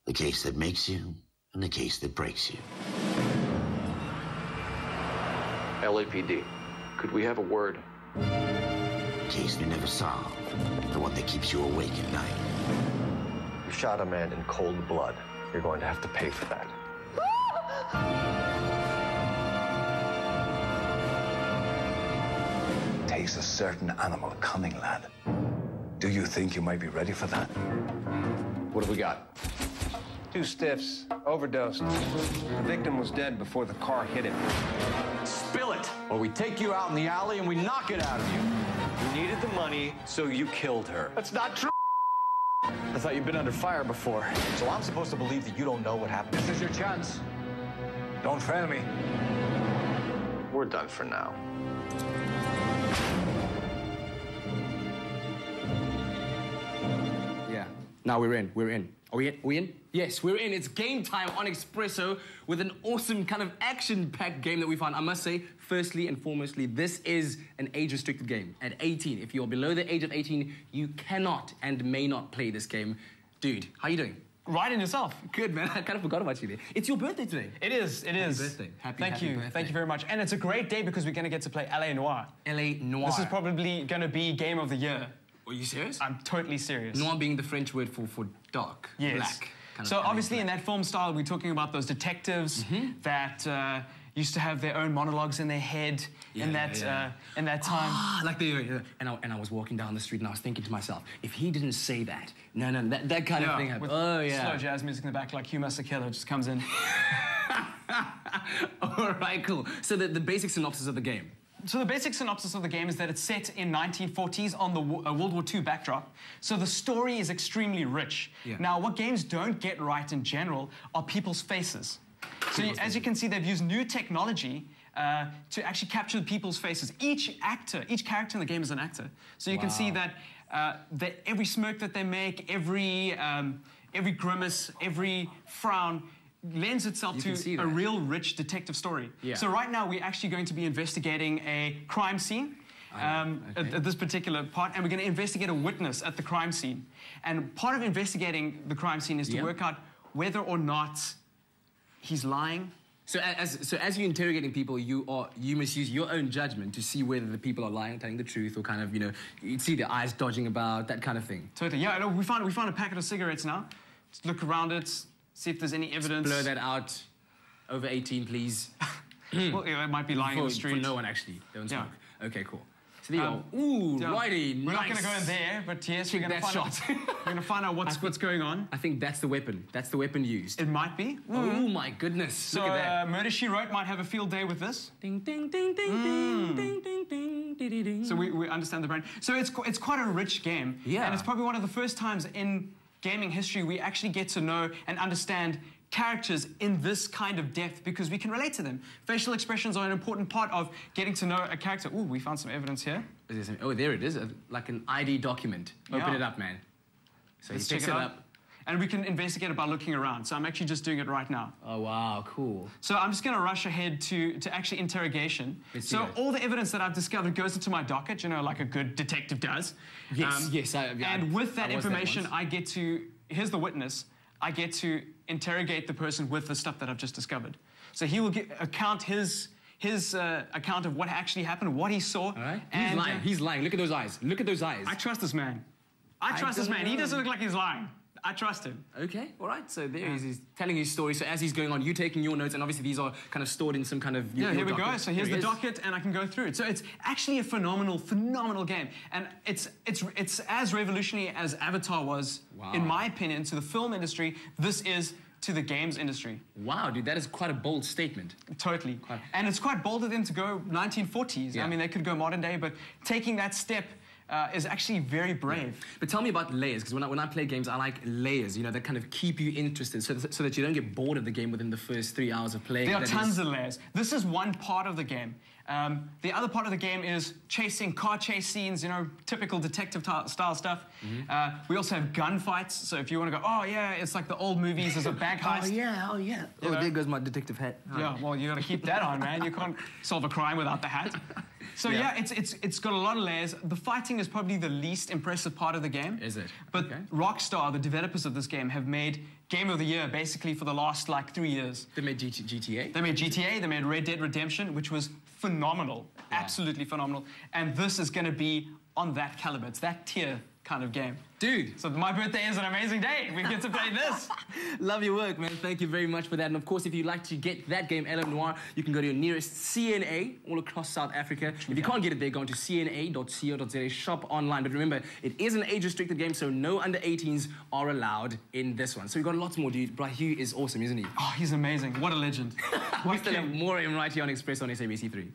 The case that makes you and the case that breaks you. LAPD, could we have a word? The case you never solve. The one that keeps you awake at night. You shot a man in cold blood. You're going to have to pay for that. Takes a certain animal cunning, lad. Do you think you might be ready for that? What have we got? 2 stiffs, overdosed. The victim was dead before the car hit him. Spill it, or we take you out in the alley and we knock it out of you. You needed the money, so you killed her. That's not true. I thought you'd been under fire before. So I'm supposed to believe that you don't know what happened. This is your chance. Don't fail me. We're done for now. Yeah. Now we're in. We're in. Are we in? Are we in? Yes, we're in. It's game time on Expresso with an awesome kind of action-packed game that we found. I must say, firstly and foremostly, this is an age-restricted game. At 18, if you're below the age of 18, you cannot and may not play this game. Dude, how you doing? Right in yourself. Good, man. I kind of forgot about you there. It's your birthday today. It is. It is. Happy birthday. Thank you. Birthday. Thank you very much. And it's a great day because we're going to get to play LA Noire. LA Noire. This is probably going to be game of the year. Are you serious? I'm totally serious. Noir being the French word for dark, yes. black. So obviously in that film style, we're talking about those detectives that used to have their own monologues in their head in that time. Like and I was walking down the street and I was thinking to myself, if he didn't say that, that kind of thing happened. Oh yeah. Slow jazz music in the back, like Hugh Masekela just comes in. All right, cool. So the basic synopsis of the game. So the basic synopsis of the game is that it's set in 1940s on the World War II backdrop. So the story is extremely rich. Yeah. Now, what games don't get right in general are people's faces. So as you can see, they've used new technology to actually capture people's faces. Each character in the game is an actor. So you can see that every smirk that they make, every grimace, every frown, lends itself to a real rich detective story. Yeah. So right now we're actually going to be investigating a crime scene at this particular part, and we're going to investigate a witness at the crime scene. And part of investigating the crime scene is to work out whether or not he's lying. So as you're interrogating people, you must use your own judgment to see whether the people are lying, telling the truth, or kind of, you see their eyes dodging about, that kind of thing. Totally. Yeah, no, we found a packet of cigarettes now. Just look around it. See if there's any evidence. Blur that out. Over 18, please. Well, it might be lying in the street. For no one, actually. Don't smoke. Okay, cool. So there you go. Yeah. Righty, We're nice. not going to go in there, but yes, we're going to find out what's going on. I think that's the weapon. That's the weapon used. It might be. Oh, my goodness. So, look at that. Murder, She Wrote might have a field day with this. Ding, ding, ding, ding, ding, ding, ding, ding, ding, ding, ding. So we understand the brand. So it's quite a rich game. Yeah. And it's probably one of the first times in gaming history we actually get to know and understand characters in this kind of depth because we can relate to them. Facial expressions are an important part of getting to know a character. Ooh, we found some evidence here. Oh, there it is, like an ID document. Open it up, man. So Let's he picks check it out. up. And we can investigate it by looking around. So I'm actually just doing it right now. Oh, wow, cool. So I'm just going to rush ahead to actually interrogation. So all the evidence that I've discovered goes into my docket, like a good detective does. Yes, yes. And with that information, I get to, here's the witness, I get to interrogate the person with the stuff that I've just discovered. So he will account his account of what actually happened, what he saw. All right. He's lying. He's lying. Look at those eyes. Look at those eyes. I trust this man. I trust this man. He doesn't look like he's lying. I trust him. Okay, all right. So there he's telling his story. So as he's going on, you taking your notes, and obviously these are kind of stored in some kind of here we go. So here's the docket, and I can go through it. So it's actually a phenomenal game, and it's as revolutionary as Avatar was, in my opinion, to the film industry. This is to the games industry. Wow, dude, that is quite a bold statement. Totally. And it's quite bold of them to go 1940s. I mean, they could go modern day, but taking that step is actually very brave. But tell me about layers, because when I play games, I like layers, that kind of keep you interested so that you don't get bored of the game within the first 3 hours of playing. There are tons of layers. This is one part of the game. The other part of the game is car chase scenes, typical detective style stuff. We also have gunfights, so if you want to go, oh yeah, it's like the old movies, there's a bank heist. Oh yeah. Oh, there goes my detective hat. Yeah, well, you got to keep that on, man. You can't solve a crime without the hat. So yeah, it's got a lot of layers. The fighting is probably the least impressive part of the game. Is it? But Okay. Rockstar, the developers of this game, have made Game of the Year basically for the last like 3 years. They made GTA. They made GTA, they made Red Dead Redemption, which was phenomenal, absolutely phenomenal. And this is going to be on that caliber. It's that tier kind of game. Dude. So my birthday is an amazing day. We get to play this. Love your work, man. Thank you very much for that. And of course, if you'd like to get that game, Noire, you can go to your nearest CNA all across South Africa. If you can't get it there, go to cna.co.za, shop online. But remember, it is an age-restricted game, so no under 18s are allowed in this one. So we've got lots more, dude. But Hugh is awesome, isn't he? Oh, he's amazing. What a legend. We still have more of him right here on Expresso on SABC3.